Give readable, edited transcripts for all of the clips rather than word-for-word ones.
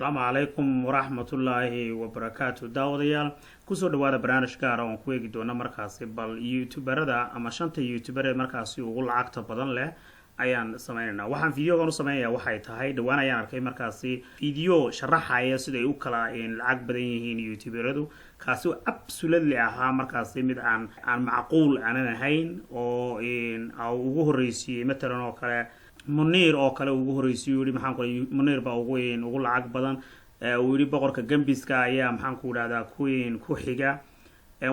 السلام عليكم ورحمة الله وبركاته داوديال kusoo dhawaada barnaamij gaar ah oo ku eegi doona markaasi bal youtuberada ama shanta youtuber markaasi ugu lacagta badan leh ayaan sameeynaa waxaan videogan u sameeyaa waxay tahay dhawaan ayaan arkay markaasi video sharaxaya sida ay u kala lacag badan yihiin youtuberadu kaasi oo absolutely ahaa markaasi mid aan macquul aanan ahayn oo ugu horeysiyay matalan oo kale Munir oo kale ugu horeysiyay yiri maxaan ku Munir baa ugu lacag badan uu yiri boqorka Gambiska ayaa maxaan ku raada ku xiga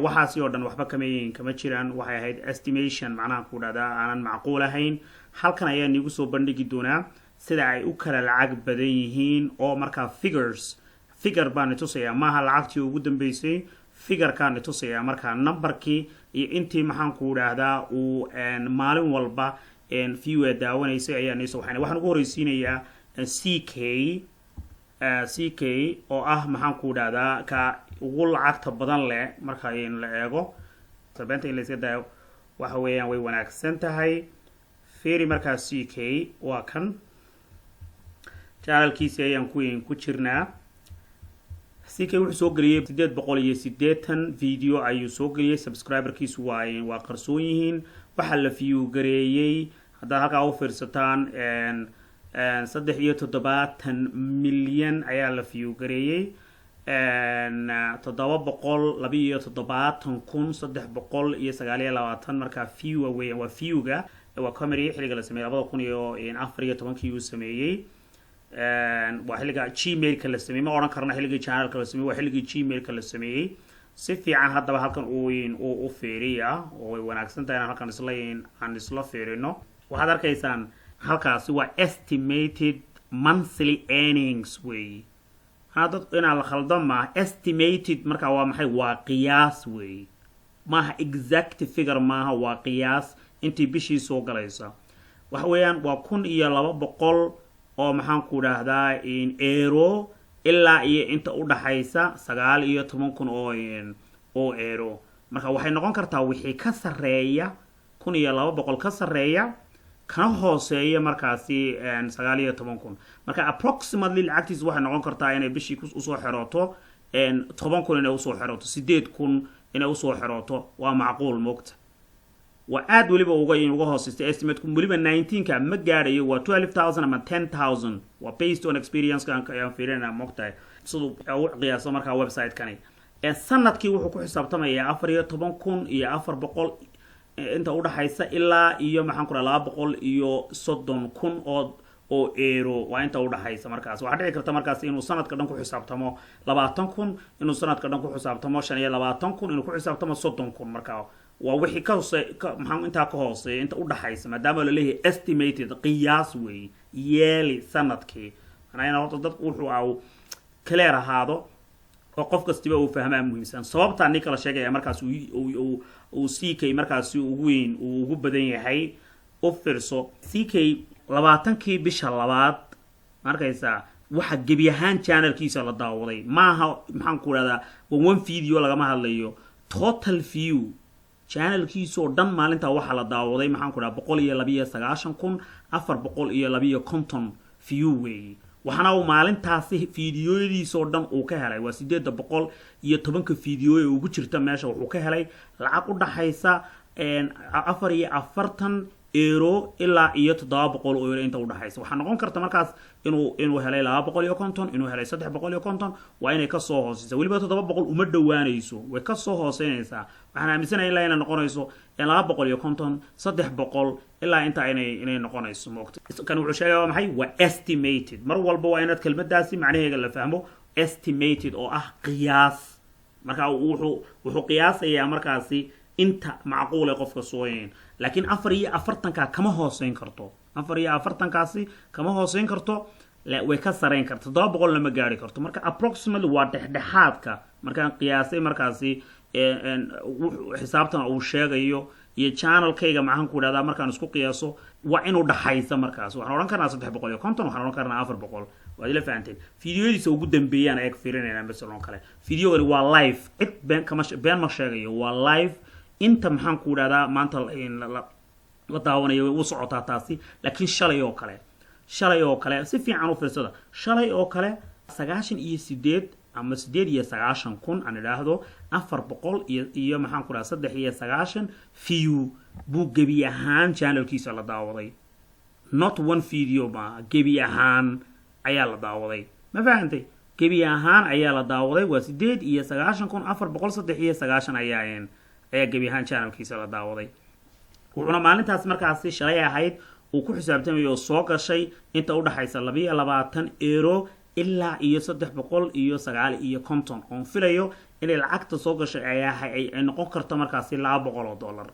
waxaasi oo dhan waxba kama jiraan waxay ahayd estimation macnaha ku raada aanan macquul ahayn halkan ayaan igu soo bandhigi doonaa sida ay u kala lacag badan yihiin oo marka figure baan tusaya maaha lacagtii ugu dambeysay figure kan tusaya marka numberkii iyo intii maxaan ku raada uu maalin walba view daawanaysa ayaan waxaan ugu horeysiinayaa CK oo ah maxaan ku dhahdaa ka ugu lacagta badan leh marka la eego sabeenta in la iska daayo waxa weeyaan way wanaagsan tahay fiiri marka CK waa kan channelkiisa ayaan ku jirnaa CK wuxuu soo galiyay 880 video ayuu soo galiyay subscriberkiisu waa qarsoon yihiin waxa la view gareeyay hadda halka u fiirsataan 370 milyan ayaa la view gareeyay 727,329 marka view weeyaan waa viewga waa comedy xiliga la sameeyay 2014 uu sameeyay waa xiliga Gmail-ka la sameeyay ma oran karna xiliga channel-ka la sameeyay waa xiliga Gmail-ka la sameeyay si fiican hadaba halkan uu fiiriya oo way wanaagsan tahay halkan isla fiirino waxaad arkaysaan halkaasi waa estimated monthly earnings way hada ina la khaldama estimated marka waa maxay waa qiyaas way maaha exact figure maaha waa qiyaas intii bishii soo galaysa wax weeyaan waa 1200 oo maxaan ku raahdaa euro ilaa iyo inta u dhaxaysa 19,000 oo euro marka waxay noqon kartaa wixii ka sareeya 1200 ka sareeya kana hooseeya markaasi 19,000 marka approximately lacagtiisu waxay noqon kartaa inay bishii u soo xirooto 10,000 inay u soo xirooto 8,000 inay u soo xirooto waa macquul moogta waa aad waliba uga hooseysta estimate-ku waliba 19ka ma gaarayo waa 12,000 ama 10,000 waa based on experience kan ayaan fiirinaa moogtahay sidoo uu qiyaaso marka website-kani sanadkii wuxuu ku xisaabtamayaa 14,000 iyo 400 inta u dhaxaysa ilaa iyo maxaan ku radaa 230,000 oo euro waa inta u dhaxaysa markaas waxa dhici karta markaas inuu sanadka dhan ku xisaabtamo 20,000 inuu sanadka dhan ku xisaabtamo 25,000 inuu ku xisaabtamo 30,000 marka waa wixii ka maxaan inta ka hooseeya inta u dhaxaysa maadaama la leeyahay estimated qiyaas way yeeli sanadkii anayna horta dad wuxuu clear ahaado oo qof kastiba uu fahmaa muhiimsan sababta ninka la sheegay markaas uu CK markaas ugu badan yahay u fiirso CK 20kii bisha labaad markaysa waxa gabi ahaan channelkiisa la daawaday maaha maxaan ku radaa one video lagama hadlayo total view channelkiisa oo dhan maalinta waxa la daawaday maxaan ku radaa 129,450 view way waxana uu maalintaasi fiidiyoodiisa oo dhan uu ka helay waa 810 fiidiyo ee ugu jirta meesha wuxuu ka helay lacag u dhaxaysa 44 euro ilaa iyo 700 euro inta u dhaxaysa waxa noqon karta markaas inuu helay 250 inuu helay 350 waa inay ka soo hooseysa waliba 700 uma dhawaanayso way ka soo hooseynaysaa waxaan aaminsanahay ilaa inay noqonayso 250 300 ilaa inta inay noqonayso moogta kan wuxuu sheegay maxay waa estimated mar walba waa inaad kelmadaasi macnaheega la fahmo estimated oo ah qiyaas marka wuxuu qiyaasayaa markaasi inta macquul ee qofka sooyeen laakiin 4 kama hooseyn karto 4 kaasi kama hooseyn karto way ka sareyn karto 700 lama gaari karto marka approximately waa dhexdhexaadka markaan qiyaasay markaasi xisaabtan uu sheegayo iyo channel-kayga maxaan ku dhahdaa markaan isku qiyaaso waa inuu dhaxaysa markaas waxaan oran karnaa 350 waxaan oran karnaa 400 waa ila fahanteen fiidiyoodiisa ugu dambeeyaan ay fiirinayaan mesela kale fiidiyogani waa live cid been ma sheegayo waa live inta maxaan ku dhahdaa maanta la daawanayo uu socotaa taasi laakiin shalay oo kale si fiican u fiirsada shalay oo kale sagaashan iyo sideed ama sideed iyo sagaashan kun aan idhaahdo 400 iyo maxaan ku dhahaa 390 view buu gebi ahaan channelkiisa la daawaday not one video ma gebi ahaan ayaa la daawaday ma fahantay gebi ahaan ayaa la daawaday waa 89490 ayaa gebi ahaan channelkiisa la daawaday wuxuuna maalintaas markaasi shalay ahayd uu ku xisaabtamayo soo gashay inta u dhaxaysa 22 euro ilaa iyo 350 oo filayo in lacagta soo gashay ay noqon karto markaasi $200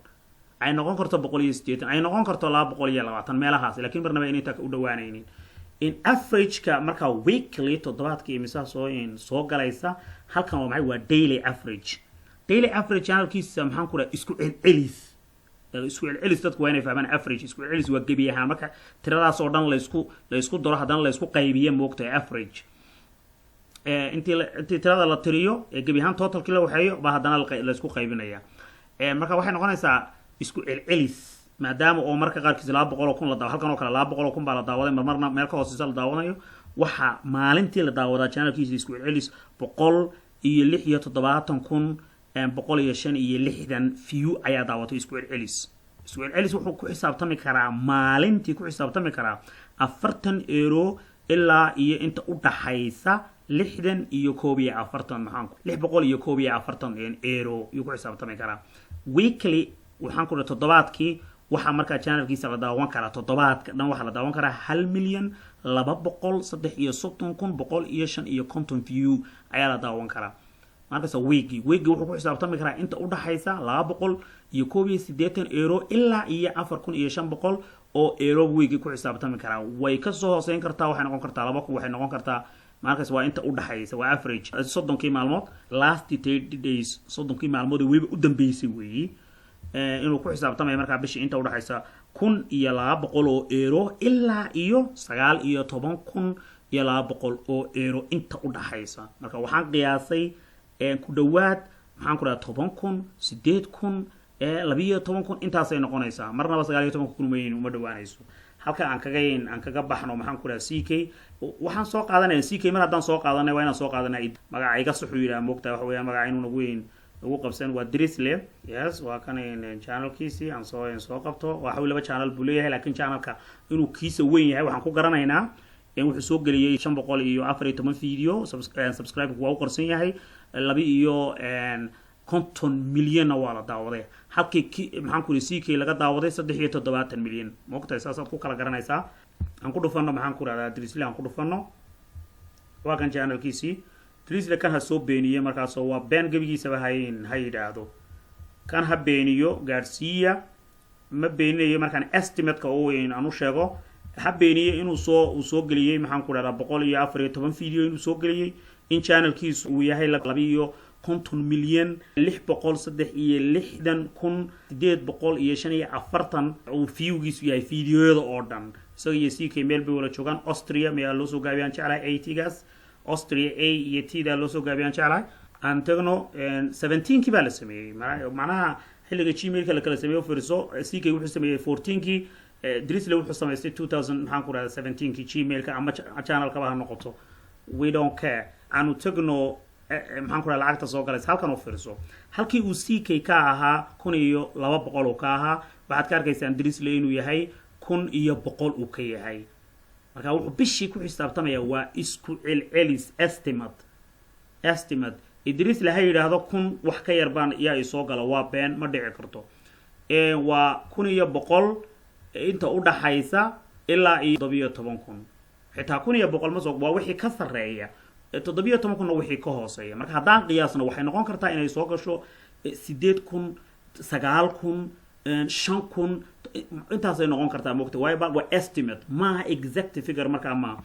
ay noqon karto 180 ay noqon karto 220 meelahaas laakiin barnaamij inay u dhawaanaynin in average ka marka weekly toddobaadkii imisa soo galaysa halkan waa maxay waa daily average channelkiisa maxaan ku dhahay isku celcelis dadku waa inay fahmaan average isku celcelis waa gebi ahaan marka tiradaas oo dhan la isku daro haddana la isku qaybiyo moogtay average intii tirada la tiriyo gebi ahaan totalki la waxeeyo ba haddana la isku qaybinaya marka waxay noqonaysaa isku celcelis maadaama oo marka qaarkiis 200,000 la daawo halkan oo kale 200,000 baa la daawaday marmarna meel ka hooseysa la daawanayo waxa maalintii la daawadaa channelkiisa isku celcelis 176,165 view ayaa daawatay isku celcelis wuxuu ku xisaabtami karaa maalintii ku xisaabtami karaa 40 euro ilaa iyo inta u dhaxaysa 60 iyo 41 maxaan ku 641 euro uu ku xisaabtami karaa weekly waxaan ku dhahay toddobaadkii waxa marka channelkiisa la daawan karaa toddobaadka dhan waxa la daawan karaa 1,233,155 view ayaa la daawan karaa markaas weekly wuxuu ku xisaabtami karaa inta u dhaxaysa 281 euro ilaa iyo 4,500 oo euro weekly ku xisaabtami karaa way ka soo hooseyn kartaa waxay noqon kartaa 2,000 waxay noqon kartaa markaas waa inta u dhaxaysa waa average 30 maalmood last 30 days 30 maalmood weyba u dambeysay weeyii inuu ku xisaabtamayo marka bishii inta u dhaxaysa 1,200 oo euro ilaa iyo 19,200 oo euro inta u dhaxaysa marka waxaan qiyaasay ku dhawaad maxaan ku dhahaa 10,000 8,000 12,000 intaas ay noqonaysaa marnaba 19,000 weyn uma dhawaanayso halka aan kaga baxno maxaan ku dhahaa CK waxaan soo qaadanayaa CK mar haddaan soo qaadanay waa inaan soo qaadanay magacayga saxu yiraahdo moogtaa waxa weeyaan magaca inuu nagu weyn ugu qabsan waa Drisle yes waa kan channelkiisi aan soo qabto waxa uu laba channel buu leeyahay laakiin channelka inuu kiisa weyn yahay waxaan ku garanaynaa in wuxuu soo galiyay 514 video subscribe waa u qorsan yahay 2 milyan waa la daawaday halkii maxaan ku leeyahay CK laga daawaday 370 milyan moogtaa saasaad ku kala garanaysaa aan ku dhufano maxaan ku raadaa Drisle aan ku dhufano waa kan channelkiisi Drisle kan ha soo beeniyay markaas waa been gabigiisa ha yiraahdo kan ha beeniyo gaarsiiya ma beeninayo markaan estimate ka oo weyn aanu sheego ha beeniyo inuu soo galiyay maxaan ku raadaa 114 video inuu soo galiyay in channelkiisu uu yahay 250 milyan 663,845 oo viewgiisu yahay videoyada oo dhan isaga iyo CK meel bay wala joogaan Austria meel loo soo gaabiyaan jeclay 80gaas Austria A iyo T da loo soo gaabiyaan jeclay aan tagno 17kii baa la sameeyay macnaha xilliga Gmail la kala sameeyo firiso CK wuxuu sameeyay 14kii Drisle wuxuu sameeyay 2000 maxaan ku raadaa 17kii Gmail ka ama channel ka baa noqoto we don't care aanu tagno maxaan ku raadaa lacagta soo galaysa halkan oo firiso halkii uu CK ka ahaa 1,200 oo ka ahaa waxaad ka arkaysaan Drisle inuu yahay 1,100 uu ka yahay marka wuxuu bishii ku xisaabtamaya waa isku celcelis estimate Drisle ha yiraahdo 1,000 wax ka yar baan yaa soo gala waa been ma dhici karto waa 1,100 inta u dhaxaysa ilaa iyo 17,000 xitaa 1,100 ma soo waa wixii ka sareeya 17,000 wixii ka hooseeya marka haddaan qiyaasno waxay noqon kartaa inay soo gasho 8,000 9,000 5,000 intaasay noqon kartaa moogta waa estimate maaha exact figure markaa ma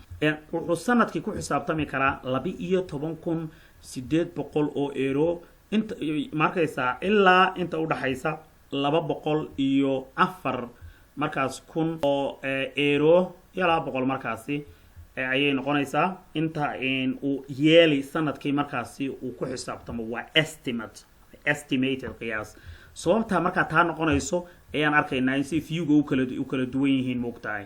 wuxuu sanadkii ku xisaabtami karaa 12,800 oo euro inta markaysaa ilaa inta u dhaxaysa 204 markaas 1,000 oo euro iyo 200 markaasi ayay noqonaysaa inta uu yeeli sanadkii markaasi uu ku xisaabtamo waa estimated qiyaas sababta marka taa noqonayso ayaan arkaynaa in si viewga u kala duwan yihiin moogtahay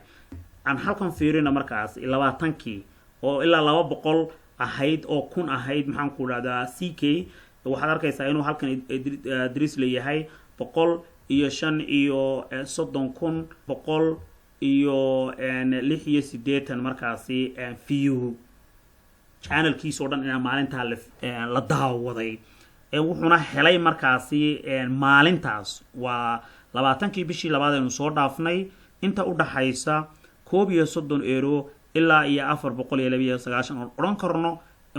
aan halkan fiirina markaas 20kii oo ilaa 200 ahayd oo kun ahayd maxaan ku dhahdaa ck waxaad arkaysaa inuu halkan idris leeyahay 105,100,186 markaasi view channelkiisoo dhan inaa maalintaa la daawaday wuxuuna helay markaasi maalintaas waa 20kii bishii labaad aynu soo dhaafnay inta u dhaxaysa 31 ilaa iyo 492 oo odhan karno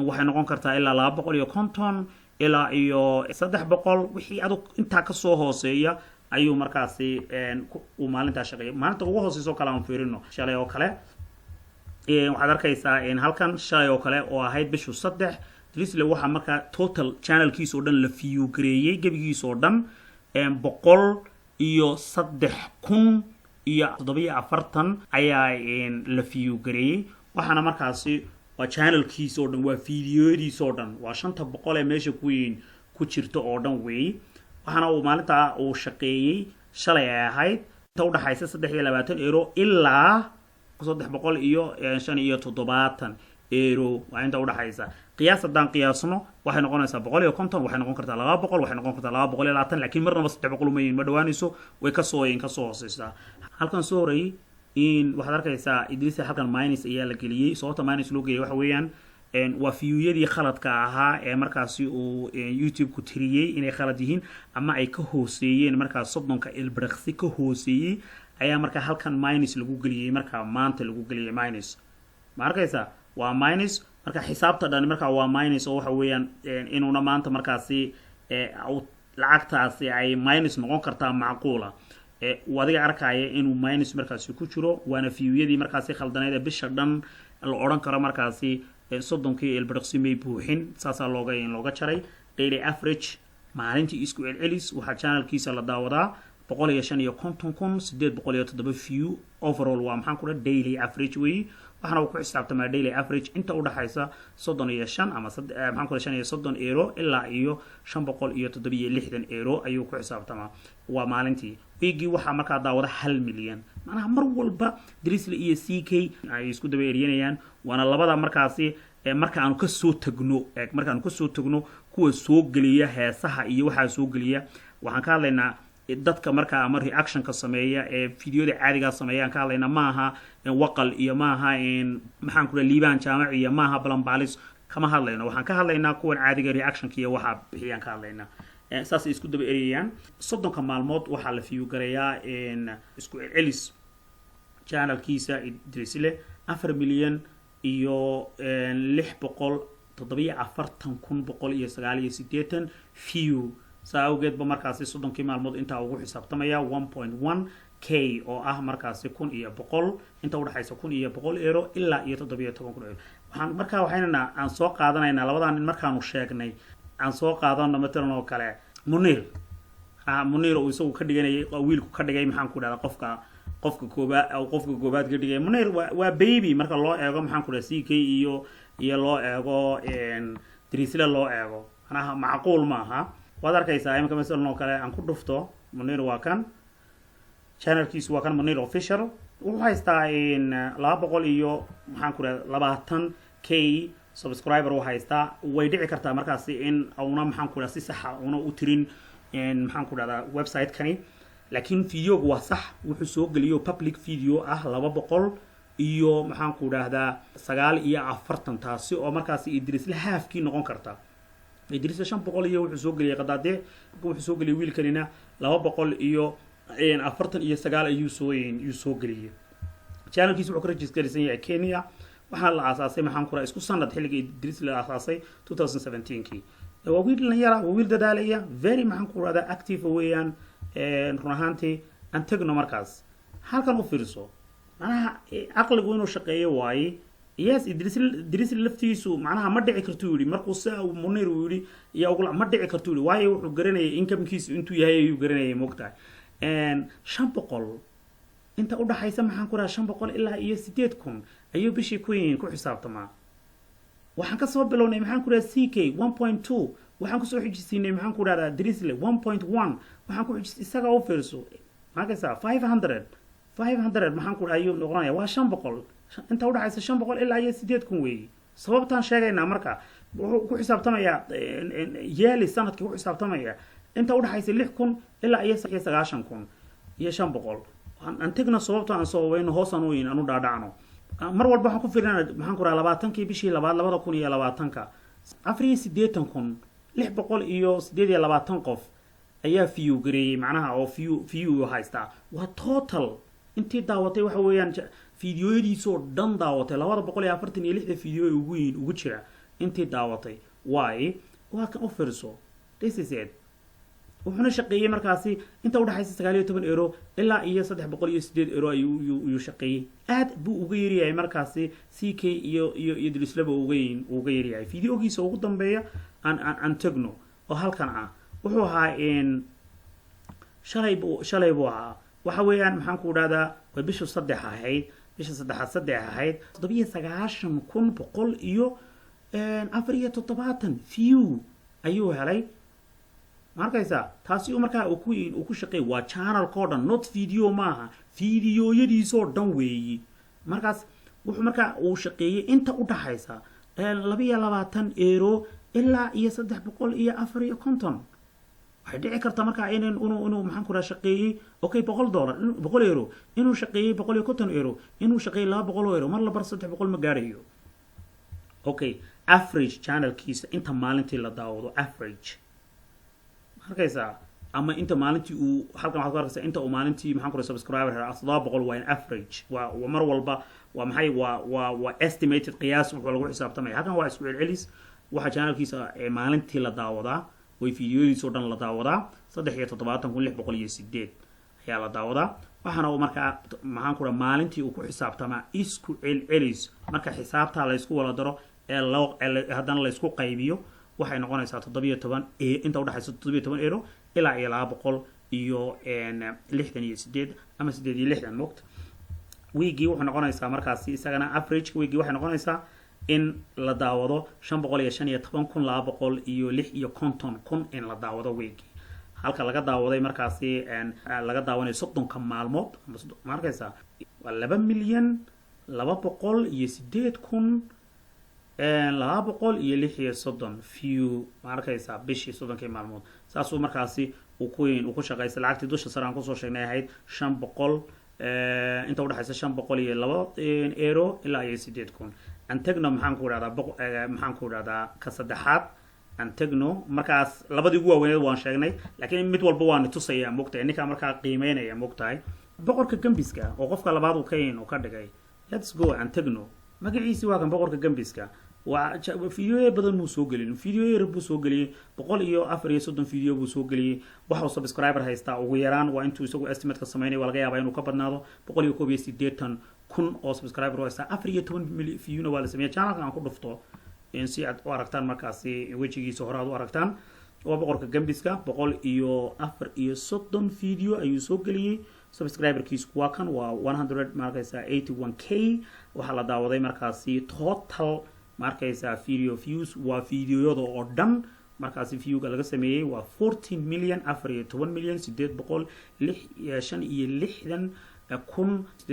waxay noqon kartaa ilaa 250 ilaa iyo 300 wixii adu intaa ka soo hooseeya ayuu markaasi uu maalintaa shaqeeyay maalinta ugu hooseyso kale aan fiirino shalay oo kale waxaad arkaysaa halkan shalay oo kale oo ahayd bishu 3 Drizzle waxa markaa total channelkiisa oo dhan la view gareeyay gabigiisa oo dhan 103,740 ayaa la view gareeyay waxaana markaasi waa channelkiisa oo dhan waa fiidiyoodiisa oo dhan waa 500 ee meesha ku jirta oo dhan weey waxaana uu maalinta uu shaqeeyay shalay ay ahayd inta u dhaxaysa 320 euro ilaa 375 euro waa inta u dhaxaysa qiyaas hadaan qiyaasno waxay noqonaysaa 150 waxay noqon kartaa 200 waxay noqon kartaa 220 laakiin marnaba 300 ma yihiin ma dhawaanayso way ka soo hooseysaa halkan soo horay waxaad arkaysaa idris halkan minus ayaa la geliyay sababta minus loo geliyay waxa weeyaan waa fiyuuyadii khaladka ahaa ee markaasi uu YouTube ku tiriyay inay khalad yihiin ama ay ka hooseeyeen markaas 30ka ilbirqsi ka hooseeyay ayaa markaa halkan minus lagu geliyay markaa maanta lagu geliyay minus ma arkaysaa waa minus marka xisaabta dhan markaa waa minus oo waxa weeyaan inuuna maanta markaasi lacagtaasi ay minus noqon kartaa macquula wadiga arkaya inuu minus markaasi ku jiro waana fiyuuyadii markaasi khaldaneed bisha dhan la oran karo markaasi 30kii ilbirqsi may buuxin saasa looga jaray daily average maalintii isku celcelis waxa channelkiisa la daawadaa 155,807 view overall waa maxaan ku dhahay daily average way waxana uu ku xisaabtamaa daily average inta u dhaxaysa 35 ama maxaan ku dhahay 35 euro ilaa iyo 567 euro ayuu ku xisaabtamaa waa maalintii weegi waxa markaa daawada 1 milyan macnaha mar walba Drizzle iyo CK ay isku daba eeriyeenayaan waana labada markaasi marka aanu ka soo tagno kuwa soo galiya heesaha iyo waxa soo galiya waxaan ka hadlaynaa dadka markaa ama reaction ka sameeya ee fiidiyoda caadiga sameeyaan ka hadlayna maaha waqal iyo maaha maxaan ku liibaan jaamaci iyo maaha balanbaalis kama hadlayno waxaan ka hadlaynaa kuwan caadiga reaction kiyo waxa bixiyaan ka hadlaynaa saas isku daba eriyaan 30ka maalmood waxa la view gareeyaa isku celis channelkiisa Drizzle 4 milyan iyo 647,189 view saawgeed ba markaasi 30kii maalmood inta ugu xisaabtamaya 1.1k oo ah markaasi 1,100 inta u dhaxaysa 1,100 euro ilaa iyo 17 euro waxaan markaa waxayna aan soo qaadanaynaa labadan in markaanu sheegnay aan soo qaadano matalan oo kale Munir oo isagu ka dhiganayay wiilku ka dhigay maxaan ku dhadaa qofka koobaad ka dhigay Munir waa baby marka loo eego maxaan ku dhadaa CK iyo loo eego Drizzle loo eego anaha macquul maaha waad arkaysaa imka mesela oo kale aan ku dhufto Munir waa kan channelkiisu waa kan Munir official wuxuu haystaa 200 iyo maxaan ku dhadaa 20k subscriber uu haystaa way dhici kartaa markaasi in awna maxaan ku dhadaa si sax ah una u tirin maxaan ku dhadaa website kani laakiin videogu waa sax wuxuu soo galiyo public video ah 200 iyo maxaan ku dhahdaa 49 taasi oo markaasi Drizzle halfkii noqon karta Drizzle 500 iyo wuxuu soo galiyay qadaade wuxuu soo galiyay wiilkanina 200 iyo 49 ayuu soo galiyay channelkiisu wuxuu ka registeraysan yahay Kenya waxa la aasaasay maxaan ku raay isku sanad xilliga Drizzle la aasaasay 2017kii waa wiil la yara wiil dadaalaya very maxaan ku raada active weeyaan run ahaantii aan tagno markaas halkan u fiirso macnaha aqligu inuu shaqeeyo waaye yes Drizzle laftiisu macnaha ma dhici karto yiri markuu saa Munir uu yiri iyo ugu ma dhici karto yiri waaye wuxuu garanayay income-kiisu intuu yahay ayuu garanayay moogtaa 500 inta u dhaxaysa maxaan ku raay 500 ilaa iyo 8,000 ayuu bishii ku xisaabtamaa waxaan ka soo bilownay maxaan ku raay CK 1.2 waxaan ku soo xijisiinay maxaan ku raay Drizzle 1.1 waxaan ku xijis isaga u fiirso maagaysa 500 maxaan ku raay ayuu noqonaya waa 500 inta u dhaxaysa 500 ilaa iyo 8,000 weey sababtaan sheegaynaa marka wuxuu ku xisaabtamayaa yeeli sanadkii ku xisaabtamaya inta u dhaxaysa 6,000 ilaa iyo 9,000 iyo 500 aan tagna sababta aan soo weyno hoos aan u in aanu dhaadhacno mar walba waxaan ku fiirinaa maxaan ku raraa 20kii bishii 2020 4,800 628 qof ayaa view gareeyay macnaha oo view haystaa waa total intii daawatay waxa weeyaan fiidiyoyadiisoo dhan daawatay 246 fiidiyoo ugu jira intii daawatay waa kan u fiirso this is it wuxuuna shaqeeyay markaasi inta u dhaxaysa 19 euro ilaa iyo 308 euro ayuu shaqeeyay aad buu uga yaryahay markaasi CK iyo Drislaba uga yaryahay fiidiyoogiisa ugu dambeeya aan tagno oo halkan ah wuxuu ahaa in shalay buu ahaa waxa weeyaan maxaan ku dhahdaa waa bisha 3 ahayd bisha 3 ahayd 9,100 iyo 4,700 view ayuu helay markaysa taasi markaa uu ku shaqeey waa channel code not video maaha fiidiyooyadiisoo dhan weeyi markaas wuxuu markaa uu shaqeeyay inta u dhaxaysa 22 euro ilaa iyo 350 waxay dhici kartaa markaa inuu maxaan ku rahaa shaqeeyay okay $100 euro inuu shaqeeyay 150 euro inuu shaqeeyay 200 euro mar la bar 300 ma gaarayo okay average channelkiisa inta maalintii la daawado average markaysa ama inta maalintii uu halkan waxaad ku arkaysaa inta uu maalintii maxaan ku rahaa subscriber 700 waa in average waa mar walba waa maxay waa estimated qiyaas wuxuu lagu xisaabtamaya halkan waa isku celcelis waxa channelkiisa maalintii la daawadaa way fiidiyooyadiisoo dhan la daawadaa 73,608 ayaa la daawadaa waxaana uu markaa maxaan ku rahaa maalintii uu ku xisaabtamaa isku celcelis marka xisaabta la isku wada daro haddana la isku qaybiyo waxay noqonaysaa 17 inta u dhaxaysa 17 euro ilaa iyo 268 ama 68 moqt weekii wuxuu noqonaysaa markaasi isagana average weekii waxay noqonaysaa in la daawado 515,250 in la daawado weekii halka laga daawaday markaasi laga daawanayo 30 maalmood markaysa waa 2,208,236 view markaysa bishii 30 maalmood saasuu markaasi uu ku shaqeystay lacagtii dusha sare aan kusoo sheegnay ahayd 500 inta u dhaxaysa 502 euro ilaa iyo 8,000 antagno maxaan ku dhahdaa ka saddexaad antagno markaas labadii ugu waaweyned waan sheegnay laakiin mid walba waan tusaya moogtahay ninka markaa qiimeynaya moogtahay boqorka gambiska oo qofka labaad uu ka dhigay let's go antagno magaciisi waa kan boqorka gambiska waa fiidiyooyin badan muu soo gelin fiidiyooyin buu soo geliyay 134 fiidiyo buu soo geliyay waxa uu subscriber haystaa ugu yaraan waa intuu isagu estimate ka sameeyay waa laga yaabaa inuu ka badnaado 181 kun oo subscriber oo haysta 14 view waa la sameeyay channel aan ku dhufto in si aad u aragtaan markaasi wajigiisa hore aad u aragtaan waa boqorka gambiska 134 video ayuu soo geliyay subscriberkiisu waa kan waa 181k waxa la daawaday markaasi total markaysa video views waa fiidiyooyada oo dhan markaasi viewga laga sameeyay waa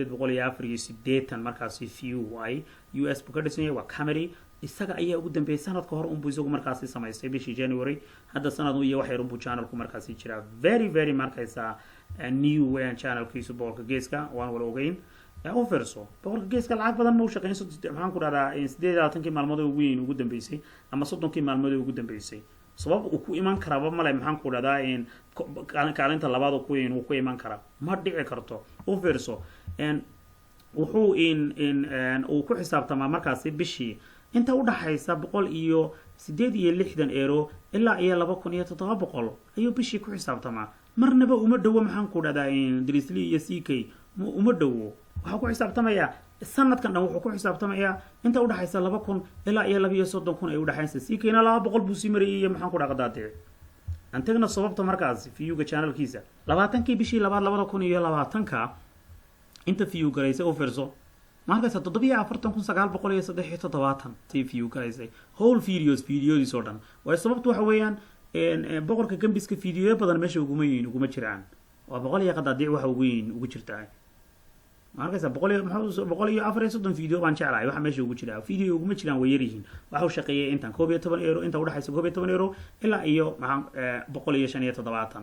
14,865,864 markaasi view way US buu ka dhisan yahay waa camera isaga ayaa ugu dambeeyay sanadka hore unbuu isagu markaasi samaystay bishii January hadda sanad iyo wax yar unbuu channelku markaasi jira very markaysa new channelkiisu boqorka geeska waan wala ogeyn u fiirso boqorka geeska lacag badan ma u shaqeynayso maxaan ku dhahdaa 18 maalmood ugu dambeysay ama 30 maalmood ugu dambeysay sabab uu ku iman karaa male maxaan ku dhahdaa in kaalinta labaad uu ku iman karaa ma dhici karto u fiirso wuxuu uu ku xisaabtamaa markaasi bishii inta u dhaxaysa 168 euro ilaa iyo 2,700 ayuu bishii ku xisaabtamaa marnaba uma dhawo maxaan ku dhahdaa Drisley iyo CK uma dhawo waxa ku xisaabtamaya sanadkan dhan wuxuu ku xisaabtamayaa inta u dhaxaysa 2,000 ilaa iyo 230 ay u dhaxaysa CK-na 200 buu sii marayay maxaan ku dhaqdaatay antagna sababta markaas viewga channelkiisa 20kii bishii 2020 inta view garaysay oo fiirso markaas 44,973 view garaysay whole videos oo dhan way sababtu waxa weeyaan boqorka gambiska fiidiyo badan meesha uguma jiraan waa 100 qadaadiic waxa ugu jirtaa markaysa boqol iyo afar iyo soddon video baan jeclahay waxa meesha ugu jira video uguma jiraan way yar yihiin waxa uu shaqeeyay intan 12 euro inta u dhaxaysa 12 euro ilaa iyo maxaan 175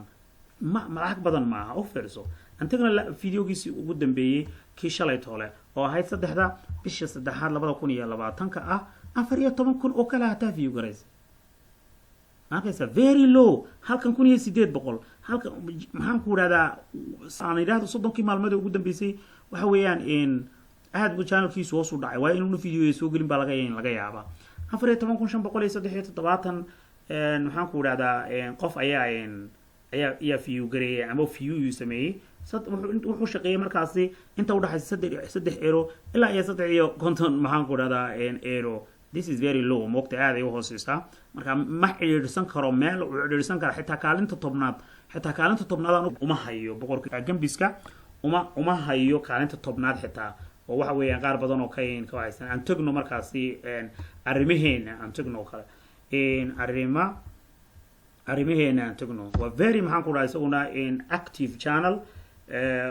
ma lacag badan ma aha u fiirso antagna videogiisii ugu dambeeyay kii shalay toole oo ahayd 3da bisha 3aad 2020 ah 14,000 oo kala hata view gareys markaysa very low halkan 1800 halkan maxaan ku raada saan iraahdo 30 maalmood ugu dambeysay waxa weeyaan in aad u channelkiisu hoos u dhacay waa inuu video soo gelin baa laga yaabaa 14,573 maxaan ku raada qof ayaa view gareeyay ama view uu sameeyay wuxuu shaqeeyay markaasi inta u dhaxaysa 3 euro ilaa iyo 3 iyo konton maxaan ku raada euro this is very low moogta aad ay u hooseysaa marka ma xiriirsan karo meel uu xiriirsan karo xitaa kaalinta tobnaad uma hayo boqorka gambiska uma hayo kaalinta tobnaad xitaa oo waxa weeyaan qaar badan oo ka haysan aan tagno markaasi arrimaheena aan tagno kale arrimaheena aan tagno waa very maxaan ku raadaysaa una active channel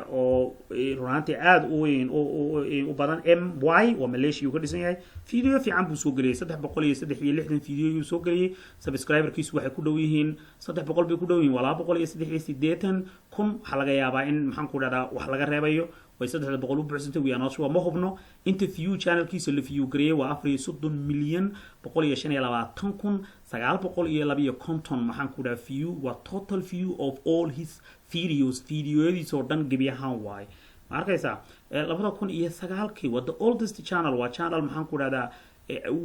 oo runtii aad u weyn u badan MY waa Malaysia ka dhisan yahay video fiican buu soo galiyay 360 video uu soo galiyay subscriberkiisu waxay ku dhow yihiin 300 bay ku dhow yihiin 280 kun waxa laga yaabaa in maxaan ku radaa wax laga reebayo way 300 u buuxsantay wiya noo soo ma hubno inta view channelkiisa la view gareeyay waa 4 milyan 125 kun 952 maxaan ku radaa view waa total view of all his videoyadiisa oo dhan gebi ahaan waay ma arkaysaa 2009kii waa the oldest channel waa channel maxaan ku radaa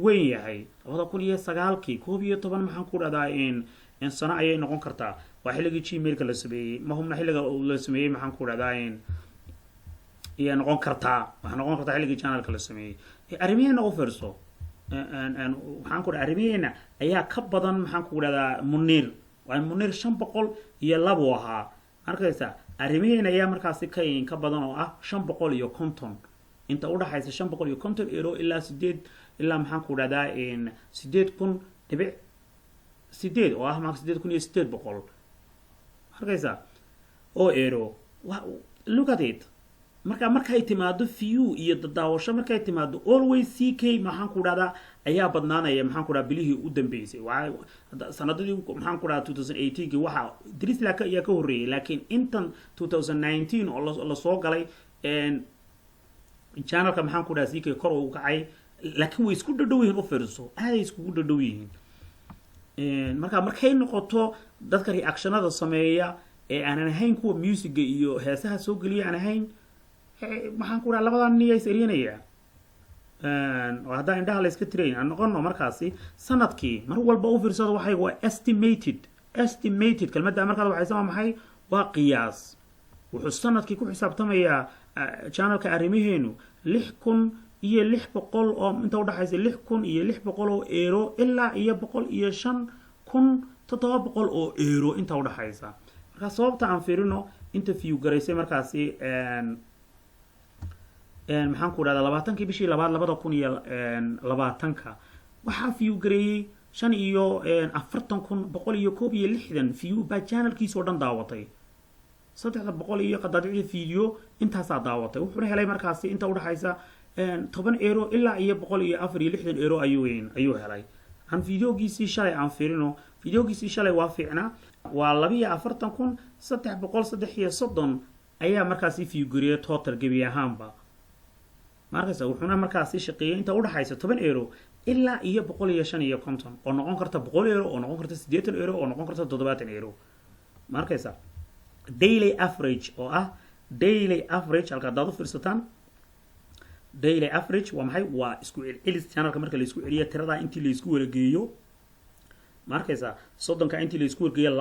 weyn yahay 2009kii 11 maxaan ku radaa in sano ayay noqon kartaa waa xilligii Gmail-ka la sameeyay ma hubna xilliga la sameeyay maxaan ku radaa iyo noqon kartaa xilligii channelka la sameeyay arrimaheena u fiirso waxaan ku radaa arrimaheena ayaa ka badan maxaan ku radaa Munir waa Munir 502 ahaa arkaysa arrimaheena ayaa markaasi ka badan oo ah 550 inta u dhaxaysa 550 euro ilaa 8 ilaa maxaan ku radaa 8,8 oo ah max 8,800 arkaysa oo euro look at it markay timaado view iyo daawasho markay timaado always CK maxaan ku radaa ayaa badnaanaya maxaan ku radaa bilihii u dambeysay sanadadii maxaan ku radaa 2018 waxa Drislaka ayaa ka horeeyay laakiin intan 2019 oo la soo galay channelka maxaan ku radaa CK kor uu kacay laakiin way isku dhadhow yihiin u fiirso aad isku dhadhow yihiin markay noqoto dadka reactionada sameeya ee aan ahayn kuwa music iyo heesaha soo galiya aan ahayn maxaan ku radaa labadan niyay sariinaya oo hadda indhaha la iska tirayn aan noqono markaasi sanadkii mar walba u fiirsado waxay waa estimated kalmadda markaad waxay sama maxay waa qiyaas wuxuu sanadkii ku xisaabtamayaa channelka arrimaheenu 6,600 oo inta u dhaxaysa 6,600 oo euro ilaa iyo 105,700 oo euro inta u dhaxaysa marka sababta aan fiirino interview garaysay markaasi maxaan ku radaa 20kii bishii 2020 waxa view gareeyay 45,160 view ba channelkiisa oo dhan daawatay 300 iyo qadaadici video intaasaa daawatay wuxuu helay markaasi inta u dhaxaysa 10 euro ilaa iyo 164 euro ayuu helay aan videogiisii shalay aan fiirino videogiisii shalay waa fiicnaa waa 42,330 ayaa markaasi view gareeyay total gebi ahaanba markaas wuxuuna markaasi shaqeeyay inta u dhaxaysa 10 euro ilaa iyo 150 oo noqon karta 100 euro oo noqon karta 80 euro oo noqon karta 70 euro markaas daily average oo ah daily average halka dad u fiirsataan daily average waa maxay waa isku celis channelka marka la isku celiyo tirada intii la isku warageeyo markaas 30ka intii la isku warageeyo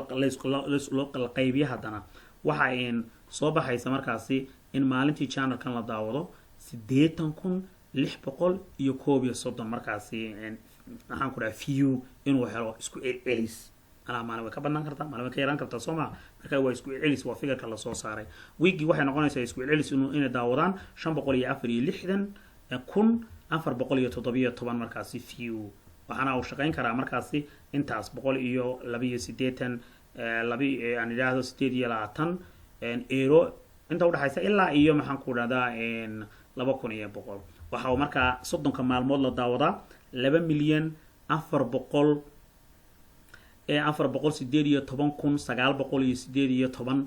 la qaybiyo hadana waxa in soo baxaysa markaasi in maalintii channelkan la daawado 8,630 markaasi waxaan ku radaa view inuu helo isku celis maalin way ka badnaan kartaa maalin way ka yaraan kartaa Soomaa marka waa isku celis waa figurka la soo saaray weekii waxay noqonaysaa isku celis inay daawadaan 564,417 markaasi view waxaana uu shaqeyn karaa markaasi intaas 182 aan yiraahdo 8 euro inta u dhaxaysa ilaa iyo maxaan ku dhahdaa 2100 waxa uu markaa 30 maalmood la daawadaa 2,400,000 418,918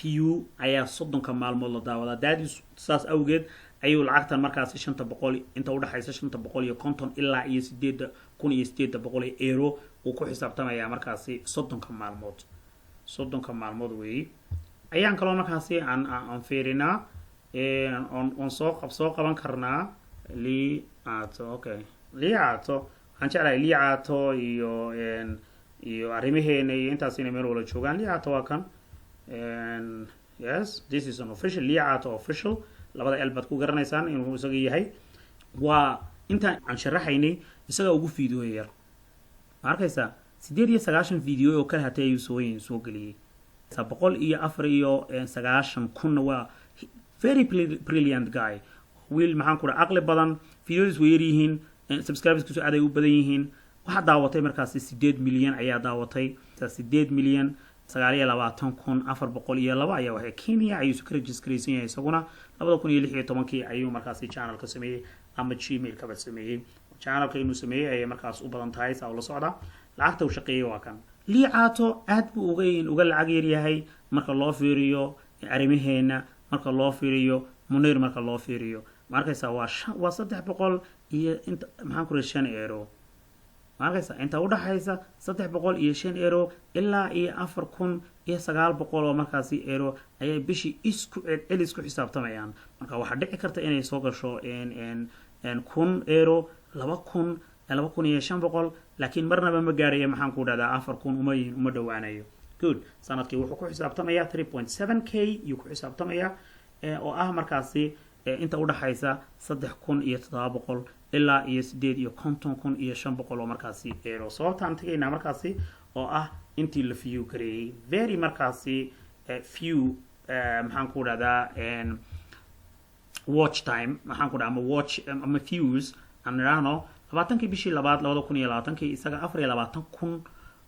view ayaa 30 maalmood la daawadaa daadis saas awgeed ayuu lacagtan markaas 500 inta u dhaxaysa 550 ilaa iyo 8,800 euro uu ku xisaabtamaya markaas 30 maalmood 30 maalmood weey ayaan kaloo markaas aan fiirinaa on soo qaban karnaa liicato okay liicato waxaan jeclahay liicato iyo arrimaheena iyo intaas inay meel wala joogaan liicato waa kan yes this is an official liicato official labada elbad ku garanaysaan inuu isaga yahay waa inta aan sharaxaynay isaga ugu fiidiyoo yar arkaysa 890 video oo kala hatay ayuu soo galiyay 194 waa very brilliant guy wiil maxaan ku dhahay aqli badan videos way yar yihiin subscribers ku soo aad ay u badan yihiin waxa daawatay markaas 8 milyan ayaa daawatay 8 milyan 9,402 ayaa waxay Kenya ayuu soo registraysan yahay isaguna 2016 ayuu markaas channel ka sameeyay ama Gmail ka sameeyay channel ka inuu sameeyay ay markaas u badan tahay saa la socda lacagta uu shaqeeyo waa kan liicato aad buu uga lacag yar yahay marka loo fiiriyo arrimaheena marka loo fiiriyo Munir marka loo fiiriyo markaysa waa 300 iyo inta maxaan ku reeshan euro markaysa inta u dhaxaysa 305 euro ilaa iyo 4,900 oo markaas euro ayay bishii isku xisaabtamayaan marka waxa dhici karta inay soo gasho 1,000 euro 2,500 laakiin marnaba ma gaarayo maxaan ku dhahdaa 4,000 uma dhawaanayo good sanadkii wuxuu ku xisaabtamayaa 3.7k iyo ku xisaabtamayaa oo ah markaasi inta u dhaxaysa 3,700 ilaa iyo 8,500 oo markaasi euro sababtaan tagaynaa markaasi oo ah intii la view gareeyay very markaasi few maxaan ku dhahdaa watch time maxaan ku dhahdaa ama watch ama views aan niraahno 20kii bishii labaad 2020 isaga 24,000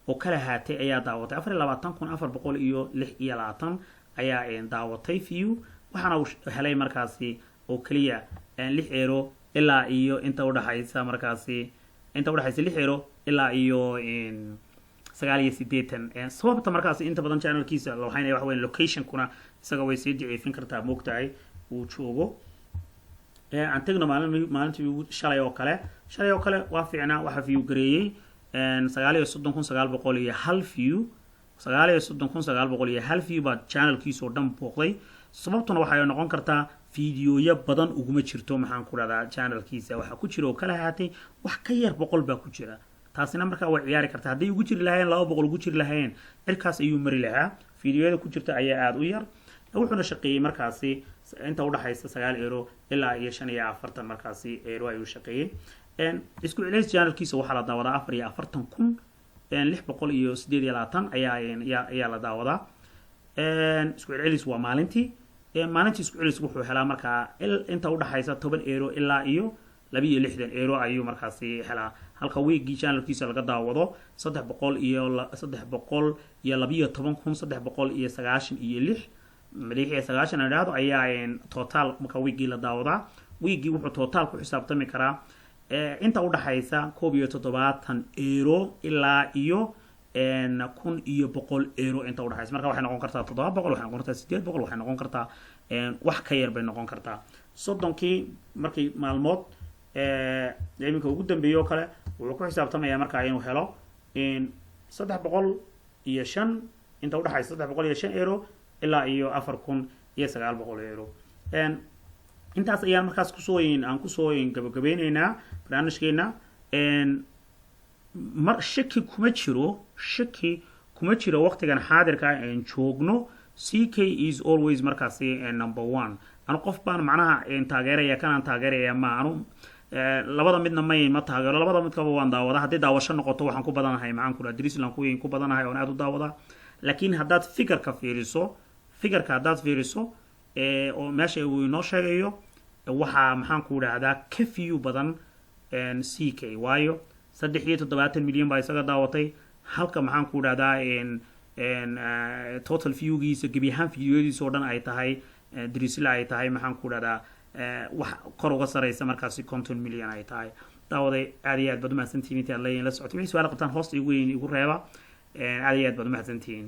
oo kala haatay ayaa daawatay 24,426 ayaa daawatay view waxaana uu helay markaasi oo kaliya 6 euro ilaa iyo inta u dhaxaysa markaasi inta u dhaxaysa 6 euro ilaa iyo 89 sababta markaasi inta badan channelkiisa waxayna wax weyn location kuna isaga way sii diceefin kartaa moogtahay uu joogo aan tagno maalintii shalay oo kale waa fiicnaa waxa view gareeyay 9,900 iyo hal view 9,900 iyo hal view baa channelkiisa oo dhan booqday sababtuna waxay noqon kartaa fiidiyoya badan uguma jirto maxaan ku dhahdaa channelkiisa waxa ku jira oo kala haatay wax ka yar 100 baa ku jira taasina markaa way ciyaari kartaa haddii ugu jiri lahayn 200 ugu jiri lahayn cirkaas ayuu mari lahaa fiidiyoyada ku jirta ayaa aad u yar wuxuuna shaqeeyay markaasi inta u dhaxaysa 9 euro ilaa iyo 45 markaasi euro ayuu shaqeeyay isku celiis channelkiisa waxa la daawadaa 44,628 ayaa la daawadaa isku celiis waa maalintii isku celiis wuxuu helaa markaa inta u dhaxaysa 10 euro ilaa iyo 62 euro ayuu markaasi helaa halka weekii channelkiisa laga daawado 312,396 madaxii 90 dhacdo ayaa total marka weekii la daawadaa weekii wuxuu total ku xisaabtami karaa inta u dhaxaysa 170 euro ilaa iyo 1,100 euro inta u dhaxaysa marka waxay noqon kartaa 700 waxay noqon kartaa 800 waxay noqon kartaa wax ka yar bay noqon kartaa 30kii markii maalmood iminka ugu dambeeyo kale wuxuu ku xisaabtamayaa markaa inuu helo 305 inta u dhaxaysa 305 euro ilaa iyo 4,900 euro intaas ayaan markaas kusoo gabagabeynaynaa barnaamijkeena shaki kuma jiro waqtigan xaadirka aan joogno CK is always markaasi number 1 anu qof baan macnaha taageeraya kanaan taageeraya ma anu labada midna ma taageero labada midkaba waan daawada haddii daawasho noqoto waxaan ku badanahay maxaan ku dhahay Drisland ku badanahay oo aad u daawada laakiin haddaad fikirka fiiriso oo meesha uu inoo sheegayo waxa maxaan ku dhahdaa ka view badan CK waayo 370 milyan baa isaga daawatay halka maxaan ku dhahdaa total viewgiisa gebi ahaan videoyadiisa oo dhan ay tahay drisla ay tahay maxaan ku dhahdaa wax kor uga sareysa markaasi 50 milyan ay tahay daawaday aad iyo aad baad u mahadsantihiin intii aad la socotay wixii su'aal qabtaan hoosta igu reeba aad iyo aad baad u mahadsantihiin